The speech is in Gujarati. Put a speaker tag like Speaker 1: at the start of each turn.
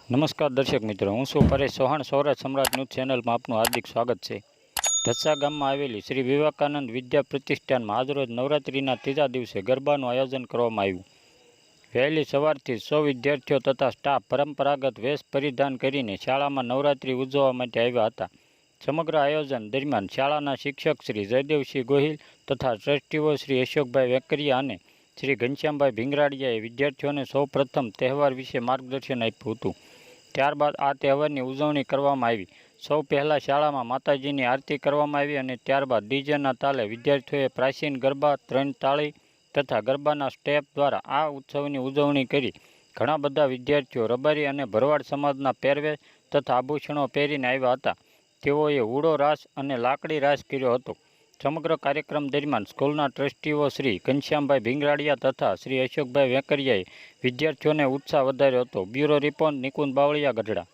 Speaker 1: નમસ્કાર દર્શક મિત્રો, હું છું પરેશ ચૌહાણ. સૌરાષ્ટ્ર સમ્રાટ ન્યૂઝ ચેનલમાં આપનું હાર્દિક સ્વાગત છે. ધસ્સા ગામમાં આવેલી શ્રી વિવેકાનંદ વિદ્યા પ્રતિષ્ઠાનમાં આજરોજ નવરાત્રિના ત્રીજા દિવસે ગરબાનું આયોજન કરવામાં આવ્યું. વહેલી સવારથી સૌ વિદ્યાર્થીઓ તથા સ્ટાફ પરંપરાગત વેશ પરિધાન કરીને શાળામાં નવરાત્રિ ઉજવવા માટે આવ્યા હતા. સમગ્ર આયોજન દરમિયાન શાળાના શિક્ષક શ્રી જયદેવસિંહ ગોહિલ તથા ટ્રસ્ટીઓ શ્રી અશોકભાઈ વેકરિયા અને શ્રી ઘનશ્યામભાઈ ભીંગરાડિયાએ વિદ્યાર્થીઓને સૌ પ્રથમ તહેવાર વિશે માર્ગદર્શન આપ્યું હતું. ત્યારબાદ આ તહેવારની ઉજવણી કરવામાં આવી. સૌ પહેલાં શાળામાં માતાજીની આરતી કરવામાં આવી અને ત્યારબાદ ડીજેના તાલે વિદ્યાર્થીઓએ પ્રાચીન ગરબા, 3 તાળી તથા ગરબાના સ્ટેપ દ્વારા આ ઉત્સવની ઉજવણી કરી. ઘણા બધા વિદ્યાર્થીઓ રબારી અને ભરવાડ સમાજના પહેરવેશ તથા આભૂષણો પહેરીને આવ્યા હતા. તેઓએ હુડો રાસ અને લાકડી રાસ કર્યો હતો. સમગ્ર કાર્યક્રમ દરમિયાન સ્કૂલના ટ્રસ્ટીઓ શ્રી ઘનશ્યામભાઈ ભીંગરાડિયા તથા શ્રી અશોકભાઈ વેકરિયાએ વિદ્યાર્થીઓને ઉત્સાહ વધાર્યો હતો. Bureau report Nikunj Bavaliya, Gadhada.